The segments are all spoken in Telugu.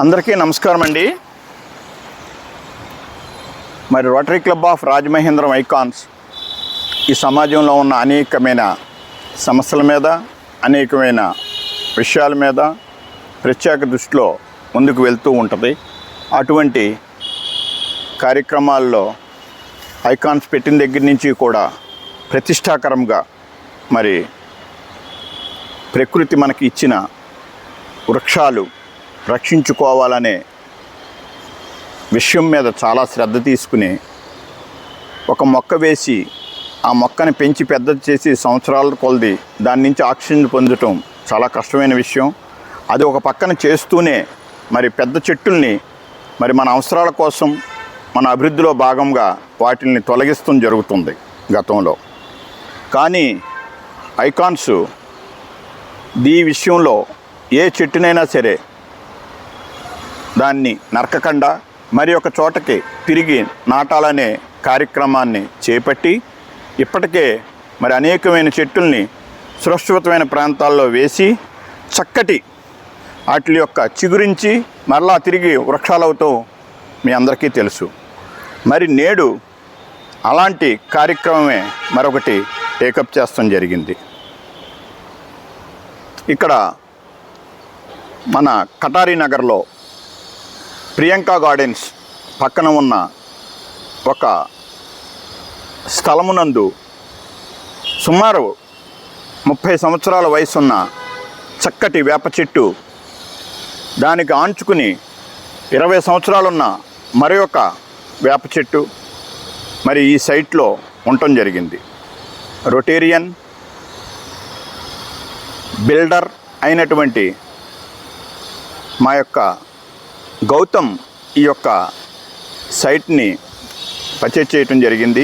అందరికీ నమస్కారం అండి. మరి rotary club of Rajamahendram icons ఈ సమాజంలో ఉన్న అనేకమైన సమస్యల మీద, అనేకమైన విషయాల మీద ప్రత్యేక దృష్టిలో ముందుకు వెళ్తూ ఉంటుంది. అటువంటి కార్యక్రమాల్లో ఐకాన్స్ పెట్టిన దగ్గర నుంచి కూడా ప్రతిష్టాకరంగా మరి ప్రకృతి మనకి ఇచ్చిన వృక్షాలు రక్షించుకోవాలనే విషయం మీద చాలా శ్రద్ధ తీసుకుని ఒక మొక్క వేసి ఆ మొక్కని పెంచి పెద్ద చేసి సంవత్సరాల కొలది దాని నుంచి ఆక్సిజన్ పొందటం చాలా కష్టమైన విషయం. అది ఒక పక్కన చేస్తూనే మరి పెద్ద చెట్టుల్ని మరి మన అవసరాల కోసం మన అభివృద్ధిలో భాగంగా వాటిని తొలగిస్తూ జరుగుతుంది గతంలో. కానీ ఐకాన్స్ ఈ విషయంలో ఏ చెట్టునైనా సరే దాన్ని నరకకుండా మరి ఒక చోటకి తిరిగి నాటాలనే కార్యక్రమాన్ని చేపట్టి ఇప్పటికే మరి అనేకమైన చెట్టుల్ని సురక్షితమైన ప్రాంతాల్లో వేసి చక్కటి వాటి యొక్క చిగురించి మరలా తిరిగి వృక్షాలవుతూ మీ అందరికీ తెలుసు. మరి నేడు అలాంటి కార్యక్రమమే మరొకటి టేకప్ చేస్తాం జరిగింది. ఇక్కడ మన కటారి నగర్లో ప్రియాంక గార్డెన్స్ పక్కన ఉన్న ఒక స్థలమునందు సుమారు 30 సంవత్సరాల వయసున్న చక్కటి వేప చెట్టు, దానికి ఆంచుకుని 20 సంవత్సరాలున్న మరి ఒక వేప చెట్టు మరి ఈ సైట్లో ఉండటం జరిగింది. రొటేరియన్ బిల్డర్ అయినటువంటి మా యొక్క గౌతమ్ ఈ యొక్క సైట్ని పర్చేజ్ చేయటం జరిగింది.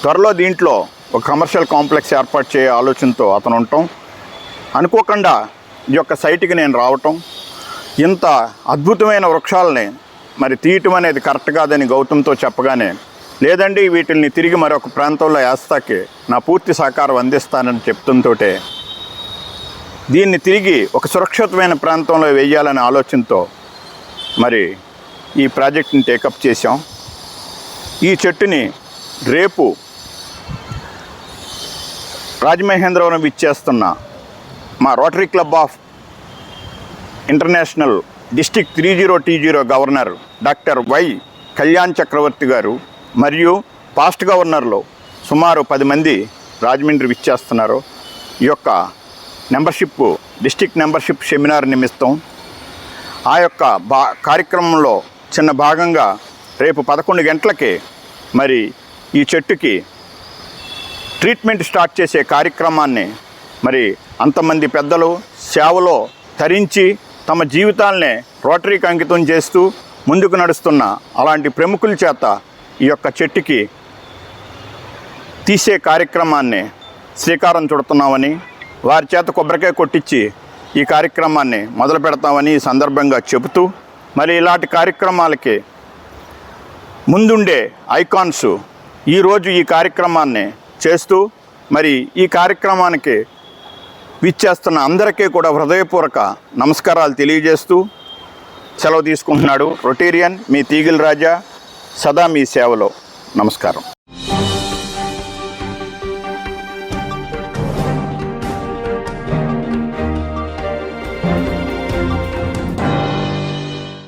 త్వరలో దీంట్లో ఒక కమర్షియల్ కాంప్లెక్స్ ఏర్పాటు చేయ ఆలోచనతో అతను ఉండటం, అనుకోకుండా ఈ యొక్క సైట్కి నేను రావటం, ఇంత అద్భుతమైన వృక్షాలని మరి తీయటం అనేది కరెక్ట్ కాదని గౌతమ్తో చెప్పగానే, లేదండి వీటిని తిరిగి మరొక ప్రాంతంలో వేస్తాకి నా పూర్తి సహకారం అందిస్తానని చెప్తుంతో దీన్ని తిరిగి ఒక సురక్షితమైన ప్రాంతంలో వేయాలనే ఆలోచనతో మరి ఈ ప్రాజెక్ట్ని టేకప్ చేశాం. ఈ చెట్టుని రేపు రాజమహేంద్రవరం ఇచ్చేస్తున్న మా rotary club of international district 30T0 governor doctor Y Kalyan Chakravarthi గారు మరియు పాస్ట్ గవర్నర్లో సుమారు 10 మంది రాజమండ్రి ఇచ్చేస్తున్నారు. ఈ యొక్క మెంబర్షిప్ డిస్ట్రిక్ట్ మెంబర్షిప్ సెమినార్ నిమిత్తం ఆ యొక్క కార్యక్రమంలో చిన్న భాగంగా రేపు 11 గంటలకి మరి ఈ చెట్టుకి ట్రీట్మెంట్ స్టార్ట్ చేసే కార్యక్రమాన్ని మరి అంతమంది పెద్దలు సేవలో తరించి తమ జీవితాలనే రోటరీకి అంకితం చేస్తూ ముందుకు నడుస్తున్న అలాంటి ప్రముఖుల చేత ఈ యొక్క చెట్టుకి తీసే కార్యక్రమాన్ని శ్రీకారం చుడుతున్నామని, వారి చేత కొబ్బరికాయ కొట్టించి ఈ కార్యక్రమాన్ని మొదలు పెడతామని ఈ సందర్భంగా చెబుతూ, మరి ఇలాంటి కార్యక్రమాలకి ముందుండే ఐకాన్స్ ఈరోజు ఈ కార్యక్రమాన్ని చేస్తూ మరి ఈ కార్యక్రమానికి విచ్చేస్తున్న అందరికీ కూడా హృదయపూర్వక నమస్కారాలు తెలియజేస్తూ సెలవు తీసుకుంటున్నాడు రొటేరియన్ మీ తీగిల్ రాజా, సదా మీ సేవలో. నమస్కారం.